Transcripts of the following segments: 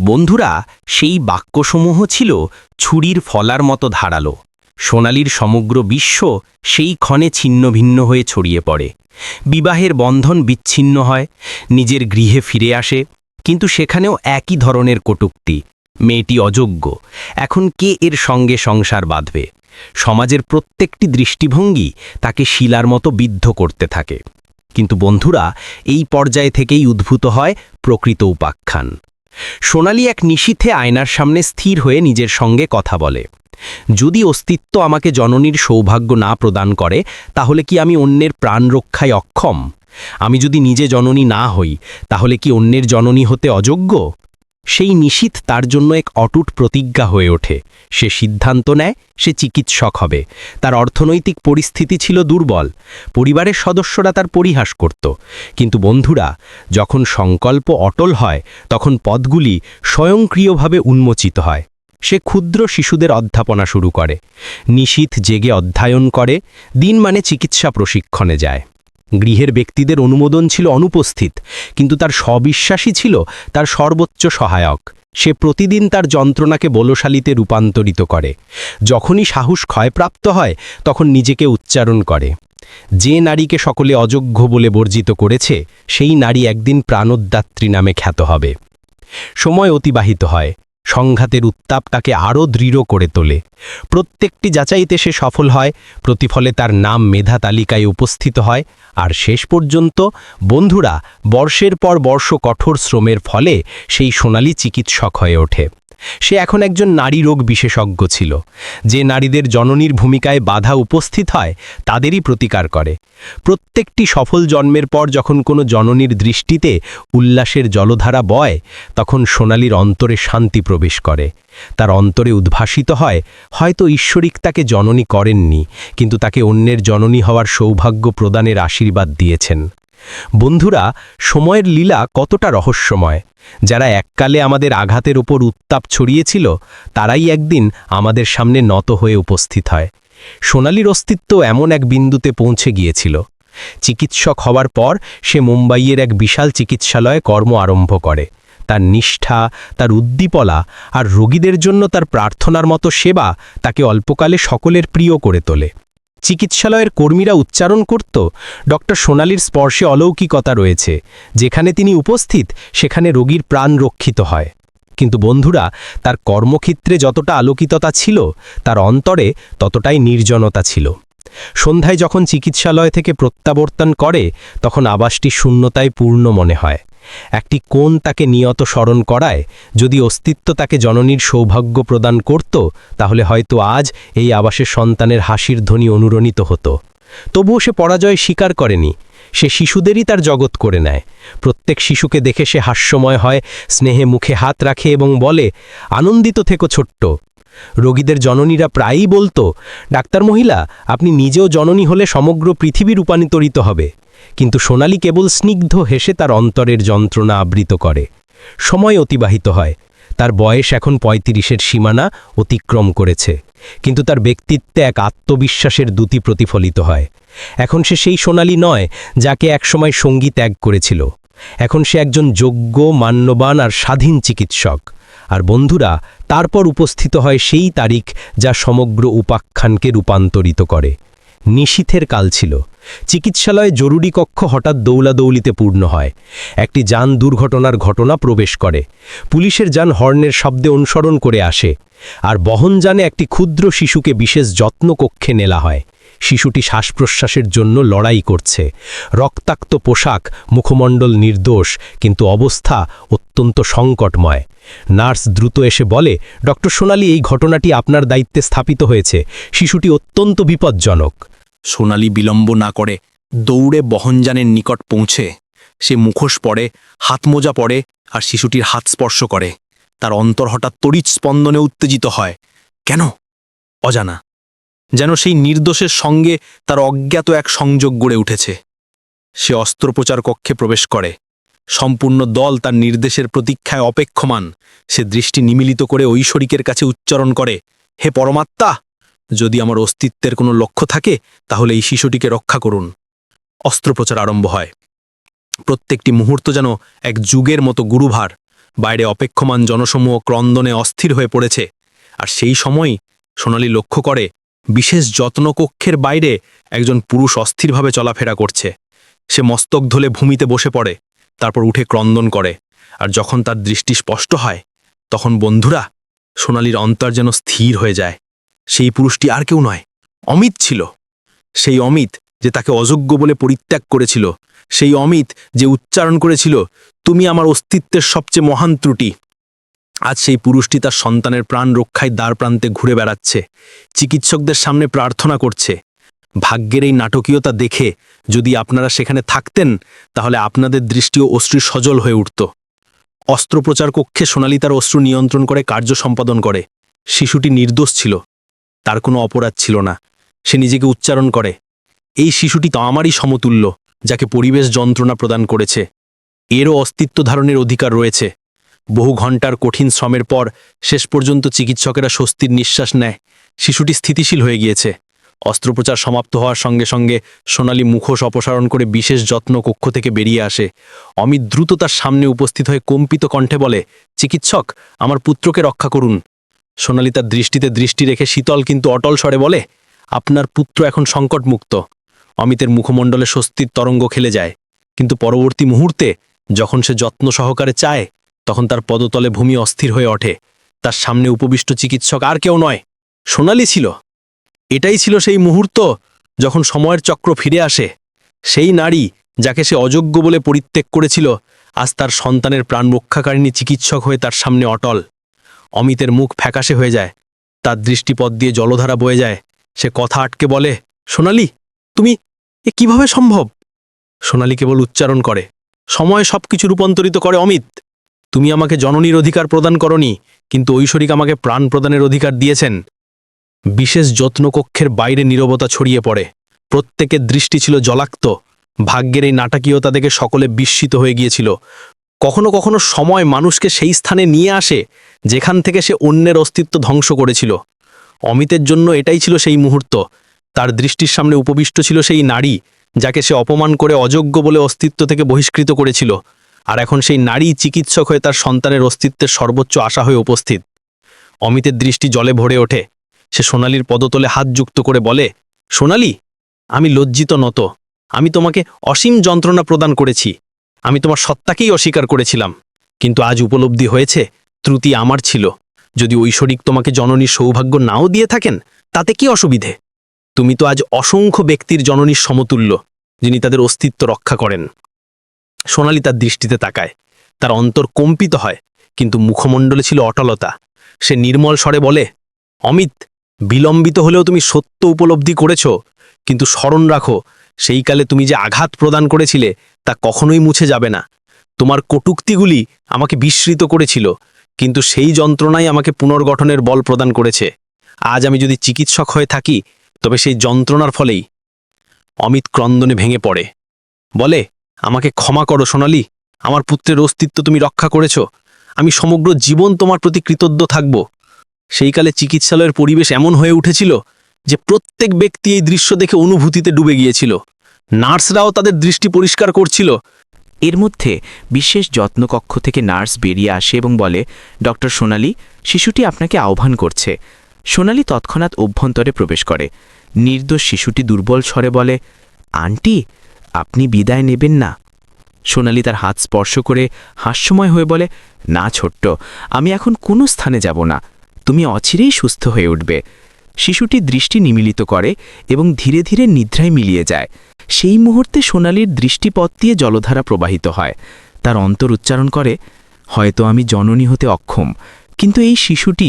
বন্ধুরা, সেই বাক্যসমূহ ছিল ছুরির ফলার মতো ধারালো। সোনালির সমগ্র বিশ্ব সেই ক্ষণে ছিন্নভিন্ন হয়ে ছড়িয়ে পড়ে। বিবাহের বন্ধন বিচ্ছিন্ন হয়, নিজের গৃহে ফিরে আসে, কিন্তু সেখানেও একই ধরনের কটূক্তি। মেয়েটি অযোগ্য, এখন কে এর সঙ্গে সংসার বাঁধবে? সমাজের প্রত্যেকটি দৃষ্টিভঙ্গি তাকে শিলার মতো বিদ্ধ করতে থাকে। কিন্তু বন্ধুরা, এই পর্যায় থেকেই উদ্ভূত হয় প্রকৃত উপাখ্যান। সোনালি এক নিশীথে আয়নার সামনে স্থির হয়ে নিজের সঙ্গে কথা বলে। যদি অস্তিত্ব আমাকে জননীর সৌভাগ্য না প্রদান করে, তাহলে কি আমি অন্যের প্রাণ রক্ষায় অক্ষম? আমি যদি নিজে জননী না হই, তাহলে কি অন্যের জননী হতে অযোগ্য? সেই নিশীথ তার জন্য এক অটুট প্রতিজ্ঞা হয়ে ওঠে। সে সিদ্ধান্ত নেয় সে চিকিৎসক হবে। তার অর্থনৈতিক পরিস্থিতি ছিল দুর্বল, পরিবারের সদস্যরা তার পরিহাস করত। কিন্তু বন্ধুরা, যখন সংকল্প অটল হয়, তখন পথগুলি স্বয়ংক্রিয়ভাবে উন্মোচিত হয়। সে ক্ষুদ্র শিশুদের অধ্যাপনা শুরু করে। নিশীথ জেগে অধ্যয়ন করে, দিন মানে চিকিৎসা প্রশিক্ষণে যায়। গৃহের ব্যক্তিদের অনুমোদন ছিল অনুপস্থিত, কিন্তু তার স্ববিশ্বাসী ছিল তার সর্বোচ্চ সহায়ক। সে প্রতিদিন তার যন্ত্রণাকে বলশালীতে রূপান্তরিত করে। যখনই সাহস ক্ষয়প্রাপ্ত হয়, তখন নিজেকে উচ্চারণ করে, যে নারীকে সকলে অযোগ্য বলে বর্জিত করেছে, সেই নারী একদিন প্রাণোদ্দাত্রী নামে খ্যাত হবে। সময় অতিবাহিত হয়, সংঘাতের উত্তাপ তাকে আরও দৃঢ় করে তোলে। প্রত্যেকটি যাচাইতে সে সফল হয়, প্রতিফলে তার নাম মেধা তালিকায় উপস্থিত হয়। আর শেষ পর্যন্ত বন্ধুরা, বর্ষের পর বর্ষ কঠোর শ্রমের ফলে সেই সোনালি চিকিৎসক হয়ে ওঠে। সে এখন একজন নারী রোগ বিশেষজ্ঞ ছিল। যে নারীদের জননীর ভূমিকায় বাধা উপস্থিত হয়, তাদেরই প্রতিকার করে। প্রত্যেকটি সফল জন্মের পর যখন কোনো জননীর দৃষ্টিতে উল্লাসের জলধারা বয়, তখন সোনালির অন্তরে শান্তি প্রবেশ করে। তার অন্তরে উদ্ভাসিত হয়, হয়তো ঈশ্বরিক তাকে জননী করেননি, কিন্তু তাকে অন্যের জননী হওয়ার সৌভাগ্য প্রদানের আশীর্বাদ দিয়েছেন। বন্ধুরা, সময়ের লীলা কতটা রহস্যময়! যারা এককালে আমাদের আঘাতের ওপর উত্তাপ ছড়িয়েছিল, তারাই একদিন আমাদের সামনে নত হয়ে উপস্থিত হয়। সোনালির অস্তিত্ব এমন এক বিন্দুতে পৌঁছে গিয়েছিল। চিকিৎসক হওয়ার পর সে মুম্বাইয়ের এক বিশাল চিকিৎসালয়ে কর্ম আরম্ভ করে। তার নিষ্ঠা, তার উদ্দীপনা আর রোগীদের জন্য তার প্রার্থনার মতো সেবা তাকে অল্পকালে সকলের প্রিয় করে তোলে। চিকিৎসালয়ের কর্মীরা উচ্চারণ করত, ডক্টর সোনালির স্পর্শে অলৌকিকতা রয়েছে। যেখানে তিনি উপস্থিত, সেখানে রোগীর প্রাণ রক্ষিত হয়। কিন্তু বন্ধুরা, তার কর্মক্ষেত্রে যতটা আলোকিততা ছিল, তার অন্তরে ততটাই নির্জনতা ছিল। সন্ধ্যায় যখন চিকিৎসালয় থেকে প্রত্যাবর্তন করে, তখন আবাসটি শূন্যতায় পূর্ণ মনে হয়। একটি কোণ তাকে নিয়ত স্মরণ করায়, যদি অস্তিত্ব তাকে জননীর সৌভাগ্য প্রদান করত, তাহলে হয়তো আজ এই আবাসের সন্তানের হাসির ধ্বনি অনুরণিত হতো। তবুও সে পরাজয় স্বীকার করেনি। সে শিশুদেরই তার জগৎ করে নেয়। প্রত্যেক শিশুকে দেখে সে হাস্যময় হয়, স্নেহে মুখে হাত রাখে এবং বলে, আনন্দিত থেকো ছোট্ট। রোগীদের জননীরা প্রায়ই বলতো, ডাক্তার মহিলা, আপনি নিজেও জননী হলে সমগ্র পৃথিবী রূপান্তরিত হবে। কিন্তু সোনালি কেবল স্নিগ্ধ হেসে তার অন্তরের যন্ত্রণা আবৃত করে। সময় অতিবাহিত হয়। তার বয়স এখন ৩৫-এর সীমানা অতিক্রম করেছে, কিন্তু তার ব্যক্তিত্বে এক আত্মবিশ্বাসের দ্যুতি প্রতিফলিত হয়। এখন সে সেই সোনালি নয় যাকে একসময় সঙ্গী ত্যাগ করেছিল। এখন সে একজন যোগ্য, মান্যবান আর স্বাধীন চিকিৎসক। আর বন্ধুরা, তারপর উপস্থিত হয় সেই তারিখ যা সমগ্র উপাখ্যানকে রূপান্তরিত করে। নিশীথের কাল ছিল। চিকিৎসালয়ে জরুরি কক্ষ হঠাৎ দৌলাদৌলিতে পূর্ণ হয়। একটি যান দুর্ঘটনার ঘটনা প্রবেশ করে। পুলিশের যান হর্নের শব্দে অনুসরণ করে আসে, আর বহনযানে একটি ক্ষুদ্র শিশুকে বিশেষ যত্ন কক্ষে নেওয়া হয়। শিশুটি শ্বাস প্রশ্বাসের জন্য লড়াই করছে। রক্তাক্ত পোশাক, মুখমণ্ডল নির্দোষ, কিন্তু অবস্থা অত্যন্ত সংকটময়। নার্স দ্রুত এসে বলে, ডক্টর সোনালি, এই ঘটনাটি আপনার দায়িত্বে স্থাপিত হয়েছে। শিশুটি অত্যন্ত বিপজ্জনক। সোনালি বিলম্ব না করে দৌড়ে বহনযানের নিকট পৌঁছে সে মুখোশ পরে, হাতমোজা পরে আর শিশুটির হাত স্পর্শ করে। তার অন্তর হঠাৎ তড়িৎ স্পন্দনে উত্তেজিত হয়। কেন? অজানা। যেন সেই নির্দোষের সঙ্গে তার অজ্ঞাত এক সংযোগ গড়ে উঠেছে। সে অস্ত্রোপচার কক্ষে প্রবেশ করে। সম্পূর্ণ দল তার নির্দেশের প্রতীক্ষায় অপেক্ষমান। সে দৃষ্টি নিমিলিত করে ঐশ্বরিকের কাছে উচ্চারণ করে, হে পরমাত্মা, যদি আমার অস্তিত্বের কোনো লক্ষ্য থাকে, তাহলে এই শিশুটিকে রক্ষা করুন। অস্ত্রোপচার আরম্ভ হয়। প্রত্যেকটি মুহূর্ত যেন এক যুগের মতো গুরুভার। বাইরে অপেক্ষমান জনসমূহ ক্রন্দনে অস্থির হয়ে পড়েছে। আর সেই সময় সোনালি লক্ষ্য করে বিশেষ যত্নকক্ষের বাইরে একজন পুরুষ অস্থিরভাবে চলাফেরা করছে। সে মস্তক ধলে ভূমিতে বসে পড়ে, তারপর উঠে ক্রন্দন করে। আর যখন তার দৃষ্টি স্পষ্ট হয়, তখন বন্ধুরা, সোনালির অন্তর যেন স্থির হয়ে যায়। সেই পুরুষটি আর কেউ নয়, অমিত ছিল। সেই অমিত যে তাকে অযোগ্য বলে পরিত্যাগ করেছিল, সেই অমিত যে উচ্চারণ করেছিল, তুমি আমার অস্তিত্বের সবচেয়ে মহান ত্রুটি। আজ সেই পুরুষটি তার সন্তানের প্রাণ রক্ষায় দ্বারপ্রান্তে ঘুরে বেড়াচ্ছে, চিকিৎসকদের সামনে প্রার্থনা করছে। ভাগ্যের এই নাটকীয়তা দেখে যদি আপনারা সেখানে থাকতেন, তাহলে আপনাদের দৃষ্টিও অশ্রু সজল হয়ে উঠত। অস্ত্রোপচার কক্ষে সোনালি তার অশ্রু নিয়ন্ত্রণ করে কার্য সম্পাদন করে। শিশুটি নির্দোষ ছিল, তার কোনো অপরাধ ছিল না। সে নিজেকে উচ্চারণ করে, এই শিশুটি তো আমারই সমতুল্য, যাকে পরিবেশ যন্ত্রণা প্রদান করেছে। এরও অস্তিত্ব ধারণের অধিকার রয়েছে। বহু ঘন্টার কঠিন শ্রমের পর শেষ পর্যন্ত চিকিৎসকেরা স্বস্তির নিঃশ্বাস নেয়। শিশুটি স্থিতিশীল হয়ে গিয়েছে। অস্ত্রোপচার সমাপ্ত হওয়ার সঙ্গে সঙ্গে সোনালি মুখোশ অপসারণ করে বিশেষ যত্ন কক্ষ থেকে বেরিয়ে আসে। অমিত দ্রুত তার সামনে উপস্থিত হয়ে কম্পিত কণ্ঠে বলে, চিকিৎসক, আমার পুত্রকে রক্ষা করুন। সোনালি তার দৃষ্টিতে দৃষ্টি রেখে শীতল কিন্তু অটল স্বরে বলে, আপনার পুত্র এখন সংকটমুক্ত। অমিতের মুখমণ্ডলে স্বস্তির তরঙ্গ খেলে যায়, কিন্তু পরবর্তী মুহূর্তে যখন সে যত্ন সহকারে চায়, তখন তার পদতলে ভূমি অস্থির হয়ে ওঠে। তার সামনে উপবিষ্ট চিকিৎসক আর কেউ নয়, সোনালি ছিল। এটাই ছিল সেই মুহূর্ত যখন সময়ের চক্র ফিরে আসে। সেই নারী যাকে সে অযোগ্য বলে পরিত্যাগ করেছিল, আজ তার সন্তানের প্রাণ রক্ষাকারিণী চিকিৎসক হয়ে তার সামনে অটল। অমিতের মুখ ফ্যাকাশে হয়ে যায়, তার দৃষ্টিপথ দিয়ে জলধারা বয়ে যায়। সে কথা আটকে বলে, সোনালি, তুমি এ কিভাবে সম্ভব? সোনালি কেবল উচ্চারণ করে, সময় সবকিছু রূপান্তরিত করে অমিত। তুমি আমাকে জননীর অধিকার প্রদান করনি, কিন্তু ঐশ্বরিক আমাকে প্রাণ প্রদানের অধিকার দিয়েছেন। বিশেষ যত্নকক্ষের বাইরে নীরবতা ছড়িয়ে পড়ে। প্রত্যেকের দৃষ্টি ছিল জলাক্ত। ভাগ্যের এই নাটকীয়তা দেখে সকলে বিস্মিত হয়ে গিয়েছিল। কখনো কখনো সময় মানুষকে সেই স্থানে নিয়ে আসে যেখান থেকে সে অন্যের অস্তিত্ব ধ্বংস করেছিল। অমিতের জন্য এটাই ছিল সেই মুহূর্ত। তার দৃষ্টির সামনে উপবিষ্ট ছিল সেই নারী যাকে সে অপমান করে অযোগ্য বলে অস্তিত্ব থেকে বহিষ্কৃত করেছিল। আর এখন সেই নারী চিকিৎসক হয়ে তার সন্তানের অস্তিত্বের সর্বোচ্চ আশা হয়ে উপস্থিত। অমিতের দৃষ্টি জলে ভরে ওঠে। সে সোনালির পদতলে হাত যুক্ত করে বলে, সোনালি, আমি লজ্জিত নত। আমি তোমাকে অসীম যন্ত্রণা প্রদান করেছি। আমি তোমার সত্তাকেই অস্বীকার করেছিলাম, কিন্তু আজ উপলব্ধি হয়েছে ত্রুটি আমার ছিল। যদি ঐশ্বরিক তোমাকে জননীর সৌভাগ্য নাও দিয়ে থাকেন, তাতে কি অসুবিধে? তুমি তো আজ অসংখ্য ব্যক্তির জননীর সমতুল্য, যিনি তাদের অস্তিত্ব রক্ষা করেন। সোনালি তার দৃষ্টিতে তাকায়, তার অন্তর কম্পিত হয়, কিন্তু মুখমণ্ডলে ছিল অটলতা। সে নির্মল স্বরে বলে, অমিত, বিলম্বিত হলেও তুমি সত্য উপলব্ধি করেছ, কিন্তু স্মরণ রাখো, সেই কালে তুমি যে আঘাত প্রদান করেছিলে তা কখনোই মুছে যাবে না। তোমার কটূক্তিগুলি আমাকে বিস্মৃত করেছিল, কিন্তু সেই যন্ত্রণাই আমাকে পুনর্গঠনের বল প্রদান করেছে। আজ আমি যদি চিকিৎসক হয়ে থাকি, তবে সেই যন্ত্রণার ফলেই। অমিত ক্রন্দনে ভেঙে পড়ে, বলে, আমাকে ক্ষমা করো সোনালি, আমার পুত্রের অস্তিত্ব তুমি রক্ষা করেছ। আমি সমগ্র জীবন তোমার প্রতি কৃতজ্ঞ থাকব। সেই কালে চিকিৎসালয়ের পরিবেশ এমন হয়ে উঠেছিল যে প্রত্যেক ব্যক্তি এই দৃশ্য দেখে অনুভূতিতে ডুবে গিয়েছিল। নার্সরাও তাদের দৃষ্টি পরিষ্কার করছিল। এর মধ্যে বিশেষ যত্নকক্ষ থেকে নার্স বেরিয়ে আসে এবং বলে, ডক্টর সোনালি, শিশুটি আপনাকে আহ্বান করছে। সোনালি তৎক্ষণাৎ অভ্যন্তরে প্রবেশ করে। নির্দোষ শিশুটি দুর্বল স্বরে বলে, আন্টি, আপনি বিদায় নেবেন না? সোনালি তার হাত স্পর্শ করে হাস্যময় হয়ে বলে, না ছোট্ট, আমি এখন কোনো স্থানে যাব না। তুমি অচিরেই সুস্থ হয়ে উঠবে। শিশুটি দৃষ্টি নিমিলিত করে এবং ধীরে ধীরে নিদ্রায় মিলিয়ে যায়। সেই মুহূর্তে সোনালির দৃষ্টিপথ দিয়ে জলধারা প্রবাহিত হয়। তার অন্তর উচ্চারণ করে, হয়তো আমি জননী হতে অক্ষম, কিন্তু এই শিশুটি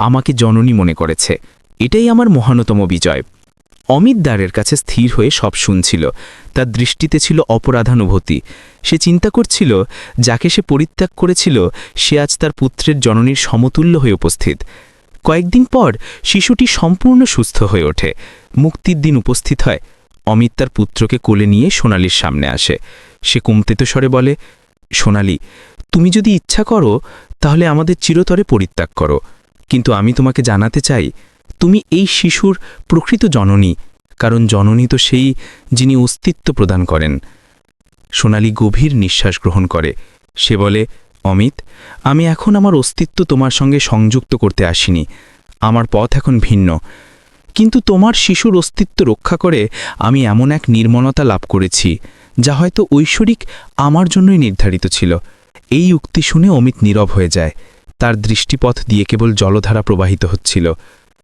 আমাকে জননী মনে করেছে। এটাই আমার মহানতম বিজয়। অমিত দ্বারের কাছে স্থির হয়ে সব শুনছিল। তার দৃষ্টিতে ছিল অপরাধানুভূতি। সে চিন্তা করছিল, যাকে সে পরিত্যাগ করেছিল সে আজ তার পুত্রের জননীর সমতুল্য হয়ে উপস্থিত। কয়েকদিন পর শিশুটি সম্পূর্ণ সুস্থ হয়ে ওঠে। মুক্তির দিন উপস্থিত হয়। অমিত তার পুত্রকে কোলে নিয়ে সোনালির সামনে আসে। সে কম্পিত স্বরে বলে, সোনালি, তুমি যদি ইচ্ছা করো তাহলে আমাদের চিরতরে পরিত্যাগ করো, কিন্তু আমি তোমাকে জানাতে চাই, তুমি এই শিশুর প্রকৃত জননী, কারণ জননী তো সেই যিনি অস্তিত্ব প্রদান করেন। সোনালি গভীর নিঃশ্বাস গ্রহণ করে। সে বলে, অমিত, আমি এখন আমার অস্তিত্ব তোমার সঙ্গে সংযুক্ত করতে আসিনি। আমার পথ এখন ভিন্ন, কিন্তু তোমার শিশুর অস্তিত্ব রক্ষা করে আমি এমন এক নির্মলতা লাভ করেছি যা হয়তো ঐশ্বরিক আমার জন্যই নির্ধারিত ছিল। এই উক্তি শুনে অমিত নীরব হয়ে যায়। তার দৃষ্টিপথ দিয়ে কেবল জলধারা প্রবাহিত হচ্ছিল।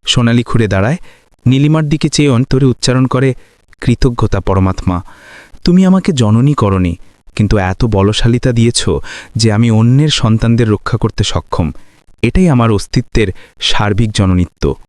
সোনালি ঘুরে দাঁড়ায়, নীলিমার দিকে চেয়ে অন্তরে উচ্চারণ করে, কৃতজ্ঞতা পরমাত্মা, তুমি আমাকে জননী করনি, কিন্তু এত বলশালিতা দিয়েছ যে আমি অন্যের সন্তানদের রক্ষা করতে সক্ষম। এটাই আমার অস্তিত্বের সার্বিক জননীত্ব।